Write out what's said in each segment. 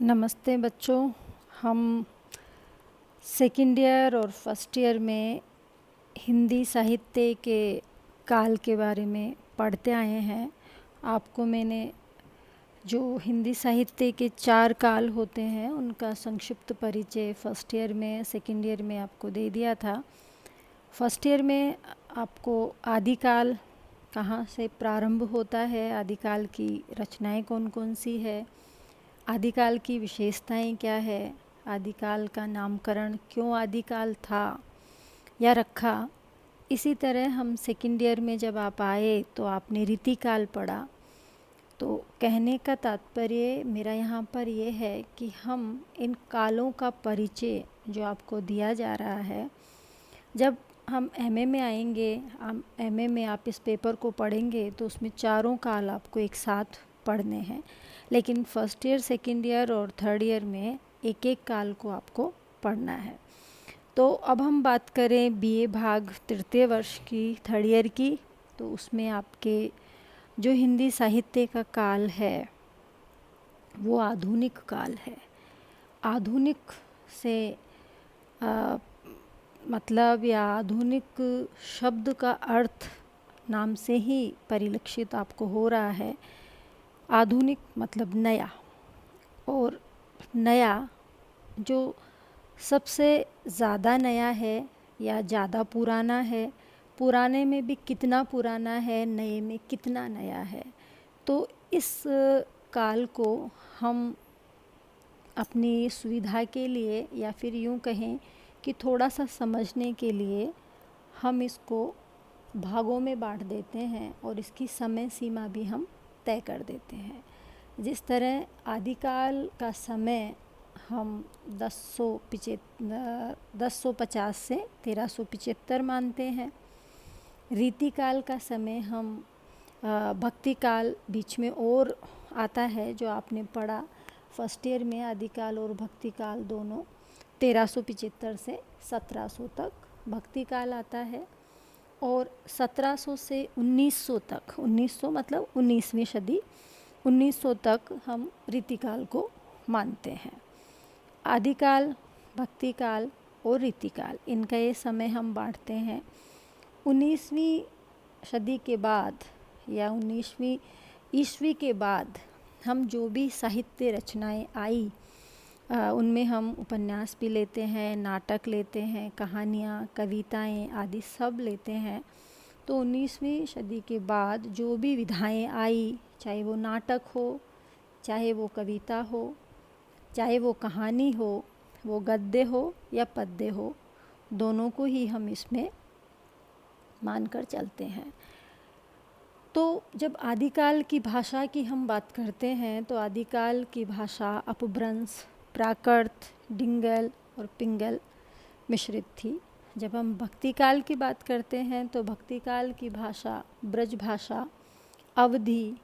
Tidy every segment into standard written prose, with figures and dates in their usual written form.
नमस्ते बच्चों। हम सेकंड ईयर और फर्स्ट ईयर में हिंदी साहित्य के काल के बारे में पढ़ते आए हैं। आपको मैंने जो हिंदी साहित्य के 4 काल होते हैं उनका संक्षिप्त परिचय फर्स्ट ईयर में सेकंड ईयर में आपको दे दिया था। फर्स्ट ईयर में आपको आदिकाल कहाँ से प्रारंभ होता है, आदिकाल की रचनाएं कौन कौन सी है, आदिकाल की विशेषताएं क्या है, आदिकाल का नामकरण क्यों आदिकाल था या रखा। इसी तरह हम सेकंड ईयर में जब आप आए तो आपने रीतिकाल पढ़ा। तो कहने का तात्पर्य मेरा यहाँ पर यह है कि हम इन कालों का परिचय जो आपको दिया जा रहा है, जब हम एमए में आएंगे, हम एमए में आप इस पेपर को पढ़ेंगे तो उसमें चारों काल आपको एक साथ पढ़ने हैं, लेकिन फर्स्ट ईयर सेकंड ईयर और थर्ड ईयर में एक एक काल को आपको पढ़ना है। तो अब हम बात करें बीए भाग तृतीय वर्ष की, थर्ड ईयर की, तो उसमें आपके जो हिंदी साहित्य का काल है वो आधुनिक काल है। आधुनिक से मतलब या आधुनिक शब्द का अर्थ नाम से ही परिलक्षित आपको हो रहा है। आधुनिक मतलब नया, और नया जो सबसे ज़्यादा नया है या ज़्यादा पुराना है, पुराने में भी कितना पुराना है, नए में कितना नया है। तो इस काल को हम अपनी सुविधा के लिए या फिर यूँ कहें कि थोड़ा सा समझने के लिए हम इसको भागों में बांट देते हैं और इसकी समय सीमा भी हम तय कर देते हैं। जिस तरह आदिकाल का समय हम 1050 से 1375 मानते हैं। रीतिकाल का समय हम भक्ति काल बीच में और आता है जो आपने पढ़ा फर्स्ट ईयर में, आदिकाल और भक्ति काल दोनों 1375 से 1700 तक भक्ति काल आता है, और 1700 से 1900 तक, 1900 मतलब 19वीं सदी, 1900 तक हम रीतिकाल को मानते हैं। आदिकाल, भक्ति काल और रीतिकाल, इनका ये समय हम बांटते हैं। 19वीं सदी के बाद या 19वीं ईस्वी के बाद हम जो भी साहित्य रचनाएं आई उनमें हम उपन्यास भी लेते हैं, नाटक लेते हैं, कहानियाँ, कविताएं आदि सब लेते हैं। तो 19वीं सदी के बाद जो भी विधाएं आई, चाहे वो नाटक हो, चाहे वो कविता हो, चाहे वो कहानी हो, वो गद्य हो या पद्य हो, दोनों को ही हम इसमें मानकर चलते हैं। तो जब आदिकाल की भाषा की हम बात करते हैं तो आदिकाल की भाषा अपभ्रंश, प्राकृत, डिंगल और पिंगल मिश्रित थी। जब हम भक्ति काल की बात करते हैं तो भक्ति काल की भाषा ब्रज भाषा, अवधी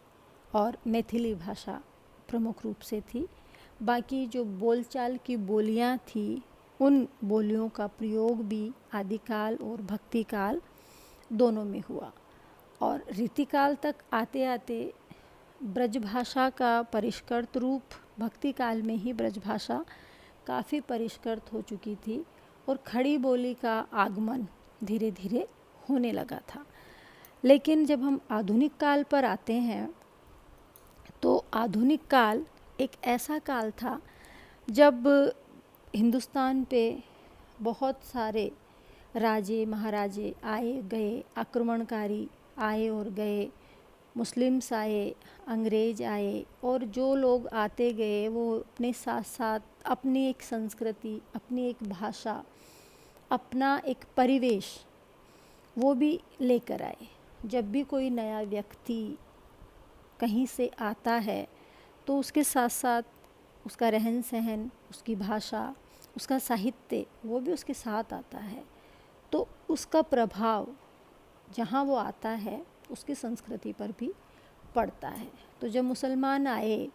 और मैथिली भाषा प्रमुख रूप से थी। बाकी जो बोलचाल की बोलियां थी उन बोलियों का प्रयोग भी आदिकाल और भक्ति काल दोनों में हुआ। और रीतिकाल तक आते आते ब्रजभाषा का परिष्कृत रूप, भक्ति काल में ही ब्रजभाषा काफ़ी परिष्कृत हो चुकी थी और खड़ी बोली का आगमन धीरे धीरे होने लगा था। लेकिन जब हम आधुनिक काल पर आते हैं तो आधुनिक काल एक ऐसा काल था जब हिंदुस्तान पे बहुत सारे राजे महाराजे आए गए, आक्रमणकारी आए और गए, मुस्लिम्स आए, अंग्रेज आए, और जो लोग आते गए वो अपने साथ साथ अपनी एक संस्कृति, अपनी एक भाषा, अपना एक परिवेश वो भी लेकर आए। जब भी कोई नया व्यक्ति कहीं से आता है तो उसके साथ साथ उसका रहन सहन, उसकी भाषा, उसका साहित्य वो भी उसके साथ आता है। तो उसका प्रभाव जहाँ वो आता है उसकी संस्कृति पर भी पड़ता है। तो जब मुसलमान आए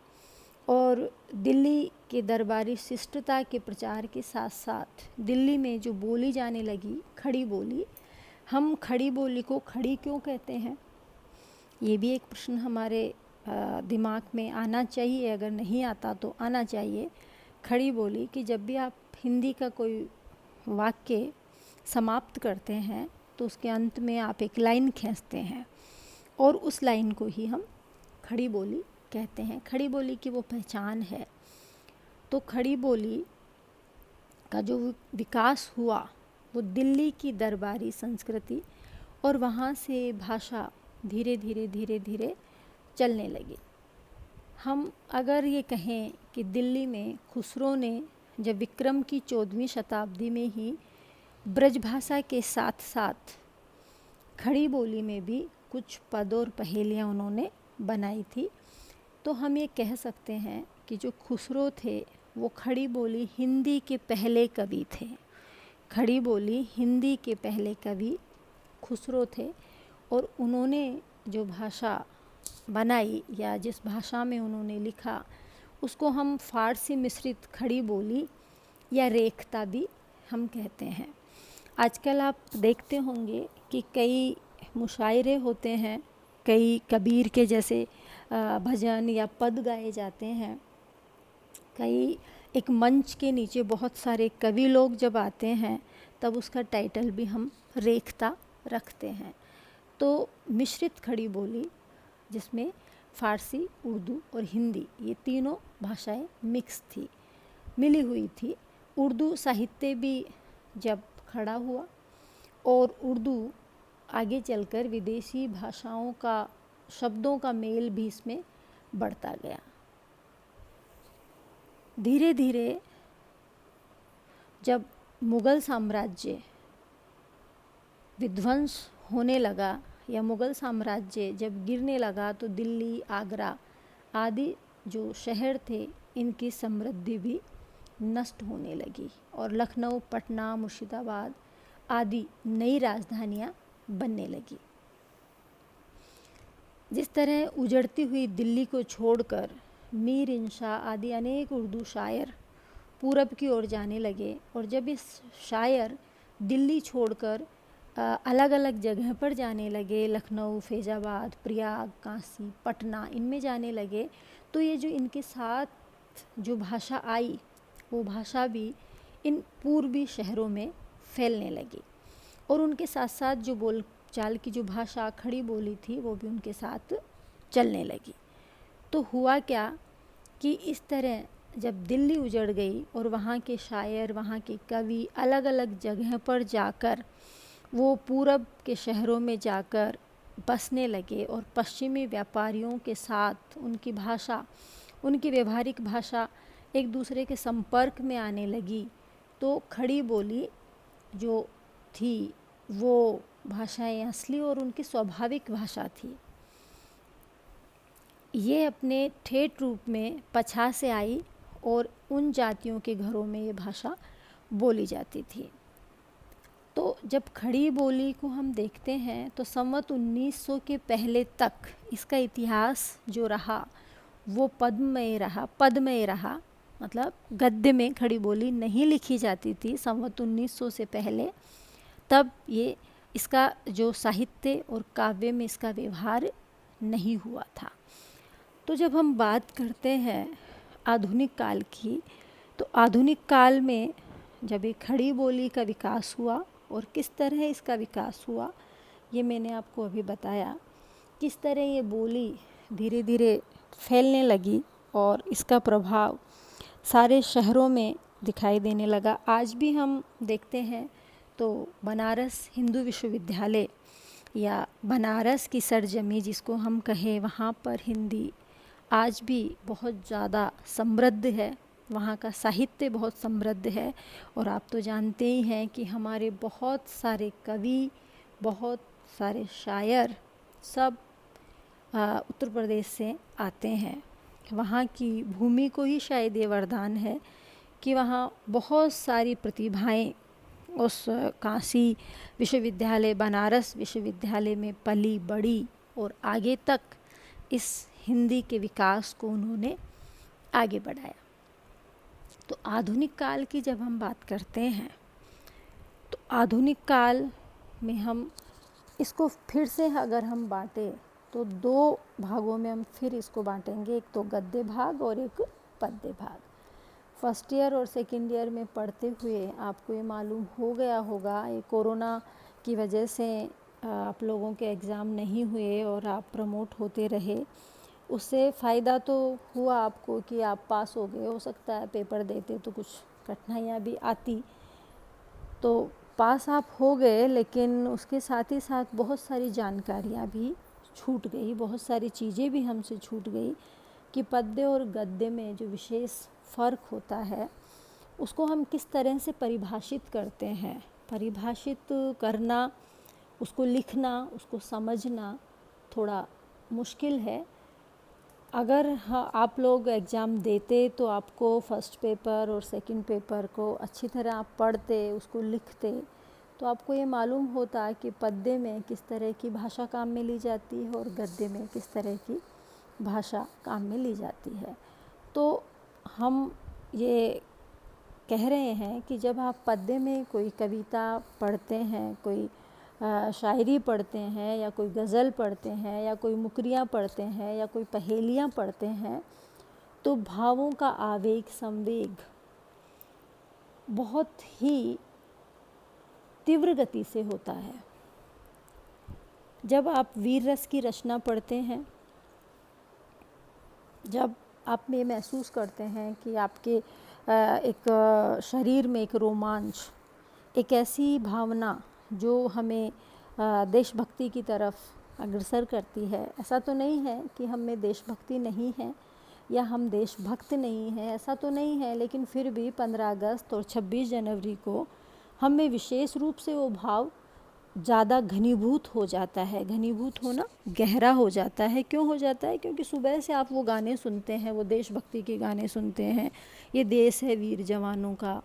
और दिल्ली के दरबारी शिष्टता के प्रचार के साथ साथ दिल्ली में जो बोली जाने लगी खड़ी बोली, हम खड़ी बोली को खड़ी क्यों कहते हैं, ये भी एक प्रश्न हमारे दिमाग में आना चाहिए, अगर नहीं आता तो आना चाहिए, खड़ी बोली कि जब भी आप हिंदी का कोई वाक्य समाप्त करते हैं तो उसके अंत में आप एक लाइन खींचते हैं और उस लाइन को ही हम खड़ी बोली कहते हैं। खड़ी बोली की वो पहचान है। तो खड़ी बोली का जो विकास हुआ वो दिल्ली की दरबारी संस्कृति और वहाँ से भाषा धीरे धीरे चलने लगी। हम अगर ये कहें कि दिल्ली में खुसरो ने जब विक्रम की 14वीं शताब्दी में ही ब्रजभाषा के साथ साथ खड़ी बोली में भी कुछ पद और पहेलियाँ उन्होंने बनाई थी, तो हम ये कह सकते हैं कि जो खुसरो थे वो खड़ी बोली हिंदी के पहले कवि थे। खड़ी बोली हिंदी के पहले कवि खुसरो थे और उन्होंने जो भाषा बनाई या जिस भाषा में उन्होंने लिखा उसको हम फ़ारसी मिश्रित खड़ी बोली या रेखता भी हम कहते हैं। आजकल आप देखते होंगे कि कई मुशायरे होते हैं, कई कबीर के जैसे भजन या पद गाए जाते हैं, कई एक मंच के नीचे बहुत सारे कवि लोग जब आते हैं तब उसका टाइटल भी हम रेखता रखते हैं। तो मिश्रित खड़ी बोली जिसमें फ़ारसी, उर्दू और हिंदी ये तीनों भाषाएं मिक्स थी, मिली हुई थी। उर्दू साहित्य भी जब खड़ा हुआ और उर्दू आगे चलकर विदेशी भाषाओं का शब्दों का मेल भी इसमें बढ़ता गया। धीरे धीरे जब मुग़ल साम्राज्य विध्वंस होने लगा या मुग़ल साम्राज्य जब गिरने लगा तो दिल्ली, आगरा आदि जो शहर थे इनकी समृद्धि भी नष्ट होने लगी और लखनऊ, पटना, मुर्शिदाबाद आदि नई राजधानियाँ बनने लगी। जिस तरह उजड़ती हुई दिल्ली को छोड़कर मीर इंशा आदि अनेक उर्दू शायर पूरब की ओर जाने लगे और जब इस शायर दिल्ली छोड़कर अलग अलग जगह पर जाने लगे, लखनऊ, फैज़ाबाद, प्रयाग, काशी, पटना इनमें जाने लगे, तो ये जो इनके साथ जो भाषा आई वो भाषा भी इन पूर्वी शहरों में फैलने लगी और उनके साथ साथ जो बोलचाल की जो भाषा खड़ी बोली थी वो भी उनके साथ चलने लगी। तो हुआ क्या कि इस तरह जब दिल्ली उजड़ गई और वहाँ के शायर, वहाँ के कवि अलग अलग जगह पर जाकर वो पूरब के शहरों में जाकर बसने लगे और पश्चिमी व्यापारियों के साथ उनकी भाषा, उनकी व्यवहारिक भाषा एक दूसरे के संपर्क में आने लगी, तो खड़ी बोली जो थी वो भाषाएं असली और उनकी स्वाभाविक भाषा थी। ये अपने ठेठ रूप में पछा से आई और उन जातियों के घरों में ये भाषा बोली जाती थी। तो जब खड़ी बोली को हम देखते हैं तो संवत 1900 के पहले तक इसका इतिहास जो रहा वो पद्मय रहा, मतलब गद्य में खड़ी बोली नहीं लिखी जाती थी संवत 1900 से पहले। तब ये इसका जो साहित्य और काव्य में इसका व्यवहार नहीं हुआ था। तो जब हम बात करते हैं आधुनिक काल की, तो आधुनिक काल में जब ये खड़ी बोली का विकास हुआ और किस तरह इसका विकास हुआ ये मैंने आपको अभी बताया। किस तरह ये बोली धीरे धीरे फैलने लगी और इसका प्रभाव सारे शहरों में दिखाई देने लगा। आज भी हम देखते हैं तो बनारस हिंदू विश्वविद्यालय या बनारस की सरजमी जिसको हम कहें, वहाँ पर हिंदी आज भी बहुत ज़्यादा समृद्ध है, वहाँ का साहित्य बहुत समृद्ध है। और आप तो जानते ही हैं कि हमारे बहुत सारे कवि, बहुत सारे शायर सब उत्तर प्रदेश से आते हैं। वहाँ की भूमि को ही शायद ये वरदान है कि वहाँ बहुत सारी प्रतिभाएं उस काशी विश्वविद्यालय, बनारस विश्वविद्यालय में पली बड़ी और आगे तक इस हिंदी के विकास को उन्होंने आगे बढ़ाया। तो आधुनिक काल की जब हम बात करते हैं तो आधुनिक काल में हम इसको फिर से अगर हम बांटें तो 2 भागों में हम फिर इसको बांटेंगे, एक तो गद्य भाग और एक पद्य भाग। फर्स्ट ईयर और सेकेंड ईयर में पढ़ते हुए आपको ये मालूम हो गया होगा, ये कोरोना की वजह से आप लोगों के एग्ज़ाम नहीं हुए और आप प्रमोट होते रहे, उससे फ़ायदा तो हुआ आपको कि आप पास हो गए। हो सकता है पेपर देते तो कुछ कठिनाइयाँ भी आती, तो पास आप हो गए, लेकिन उसके साथ ही साथ बहुत सारी जानकारियाँ भी छूट गई, बहुत सारी चीज़ें भी हमसे छूट गई कि पद्य और गद्य में जो विशेष फ़र्क होता है उसको हम किस तरह से परिभाषित करते हैं। परिभाषित करना, उसको लिखना, उसको समझना थोड़ा मुश्किल है। अगर आप लोग एग्ज़ाम देते तो आपको फर्स्ट पेपर और सेकंड पेपर को अच्छी तरह आप पढ़ते, उसको लिखते, तो आपको ये मालूम होता कि पद्य में किस तरह की भाषा काम में ली जाती है और गद्य में किस तरह की भाषा काम में ली जाती है। तो हम ये कह रहे हैं कि जब आप पद्य में कोई कविता पढ़ते हैं, कोई शायरी पढ़ते हैं या कोई गज़ल पढ़ते हैं या कोई मुकरियाँ पढ़ते हैं या कोई पहेलियाँ पढ़ते हैं, तो भावों का आवेग, संवेग बहुत ही तीव्र गति से होता है। जब आप वीर रस की रचना पढ़ते हैं, जब आप में महसूस करते हैं कि आपके एक शरीर में एक रोमांच, एक ऐसी भावना जो हमें देशभक्ति की तरफ अग्रसर करती है। ऐसा तो नहीं है कि हम में देशभक्ति नहीं है या हम देशभक्त नहीं हैं, ऐसा तो नहीं है, लेकिन फिर भी 15 अगस्त और 26 जनवरी को हम में विशेष रूप से वो भाव ज़्यादा घनीभूत हो जाता है। घनीभूत होना, गहरा हो जाता है। क्यों हो जाता है? क्योंकि सुबह से आप वो गाने सुनते हैं, वो देशभक्ति के गाने सुनते हैं, ये देश है वीर जवानों का,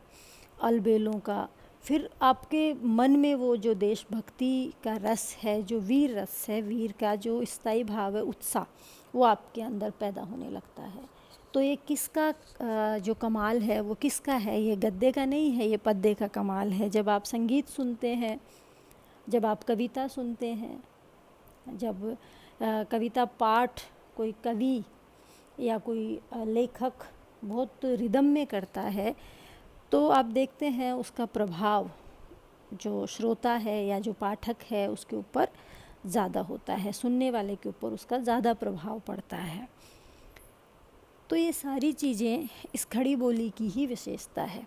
अलबेलों का। फिर आपके मन में वो जो देशभक्ति का रस है, जो वीर रस है, वीर का जो स्थायी भाव है, उत्साह, वो आपके अंदर पैदा होने लगता है। तो ये किसका जो कमाल है वो किसका है? ये गद्य का नहीं है, ये पद्य का कमाल है। जब आप संगीत सुनते हैं, जब आप कविता सुनते हैं, जब कविता पाठ कोई कवि या कोई लेखक बहुत रिदम में करता है, तो आप देखते हैं उसका प्रभाव जो श्रोता है या जो पाठक है उसके ऊपर ज़्यादा होता है, सुनने वाले के ऊपर उसका ज़्यादा प्रभाव पड़ता है। तो ये सारी चीज़ें इस खड़ी बोली की ही विशेषता है।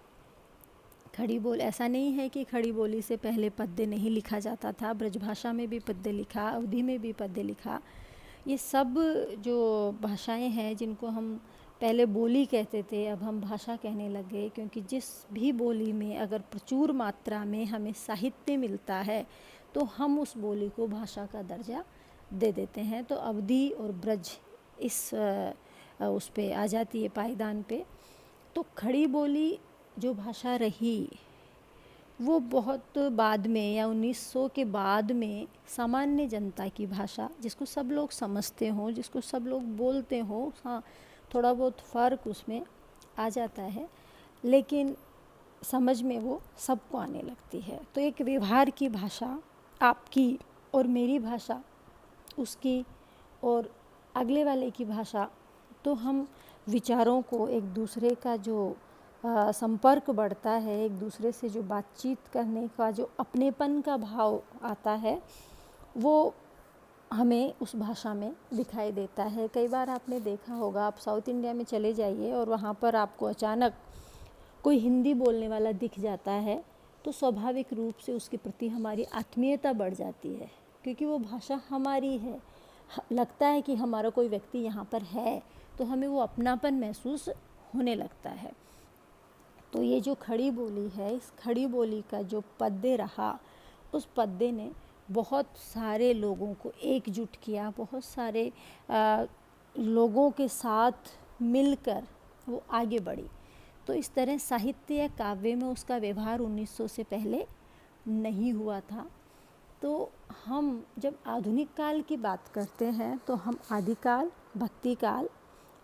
खड़ी बोल, ऐसा नहीं है कि खड़ी बोली से पहले पद्य नहीं लिखा जाता था। ब्रजभाषा में भी पद्य लिखा, अवधी में भी पद्य लिखा। ये सब जो भाषाएं हैं जिनको हम पहले बोली कहते थे, अब हम भाषा कहने लगे, क्योंकि जिस भी बोली में अगर प्रचुर मात्रा में हमें साहित्य मिलता है तो हम उस बोली को भाषा का दर्जा दे देते हैं। तो अवधी और ब्रज उस पे आ जाती है, पायदान पे। तो खड़ी बोली जो भाषा रही वो बहुत बाद में या 1900 के बाद में सामान्य जनता की भाषा, जिसको सब लोग समझते हों, जिसको सब लोग बोलते हों, हाँ थोड़ा बहुत फ़र्क उसमें आ जाता है, लेकिन समझ में वो सबको आने लगती है। तो एक व्यवहार की भाषा, आपकी और मेरी भाषा, उसकी और अगले वाले की भाषा, तो हम विचारों को, एक दूसरे का जो संपर्क बढ़ता है, एक दूसरे से जो बातचीत करने का जो अपनेपन का भाव आता है, वो हमें उस भाषा में दिखाई देता है। कई बार आपने देखा होगा, आप साउथ इंडिया में चले जाइए और वहाँ पर आपको अचानक कोई हिंदी बोलने वाला दिख जाता है, तो स्वाभाविक रूप से उसके प्रति हमारी आत्मीयता बढ़ जाती है, क्योंकि वो भाषा हमारी है। लगता है कि हमारा कोई व्यक्ति यहाँ पर है, तो हमें वो अपनापन महसूस होने लगता है। तो ये जो खड़ी बोली है, इस खड़ी बोली का जो पद्य रहा, उस पद्य ने बहुत सारे लोगों को एकजुट किया, बहुत सारे लोगों के साथ मिलकर वो आगे बढ़ी। तो इस तरह साहित्य या काव्य में उसका व्यवहार 1900 से पहले नहीं हुआ था। तो हम जब आधुनिक काल की बात करते हैं तो हम आदिकाल, भक्तिकाल,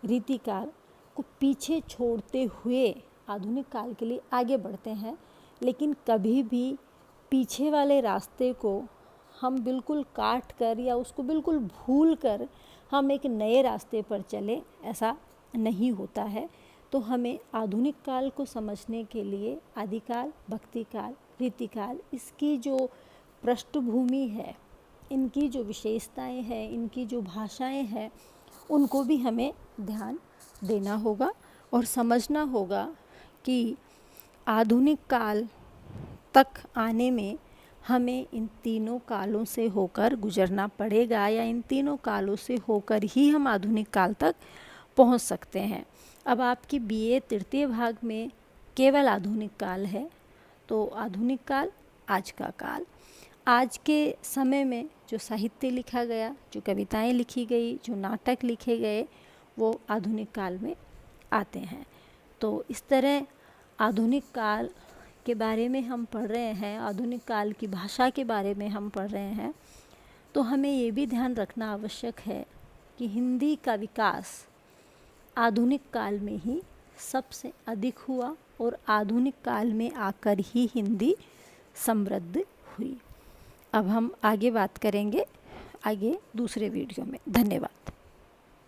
रीतिकाल को पीछे छोड़ते हुए आधुनिक काल के लिए आगे बढ़ते हैं, लेकिन कभी भी पीछे वाले रास्ते को हम बिल्कुल काट कर या उसको बिल्कुल भूल कर हम एक नए रास्ते पर चले, ऐसा नहीं होता है। तो हमें आधुनिक काल को समझने के लिए आदिकाल, भक्तिकाल, रीतिकाल, इसकी जो पृष्ठभूमि है, इनकी जो विशेषताएं हैं, इनकी जो भाषाएं हैं, उनको भी हमें ध्यान देना होगा और समझना होगा कि आधुनिक काल तक आने में हमें इन तीनों कालों से होकर गुजरना पड़ेगा, या इन तीनों कालों से होकर ही हम आधुनिक काल तक पहुंच सकते हैं। अब आपकी बीए तृतीय भाग में केवल आधुनिक काल है, तो आधुनिक काल आज का काल, आज के समय में जो साहित्य लिखा गया, जो कविताएं लिखी गई, जो नाटक लिखे गए, वो आधुनिक काल में आते हैं। तो इस तरह आधुनिक काल के बारे में हम पढ़ रहे हैं, आधुनिक काल की भाषा के बारे में हम पढ़ रहे हैं, तो हमें ये भी ध्यान रखना आवश्यक है कि हिंदी का विकास आधुनिक काल में ही सबसे अधिक हुआ और आधुनिक काल में आकर ही हिंदी समृद्ध हुई। अब हम आगे बात करेंगे, आगे दूसरे वीडियो में। धन्यवाद।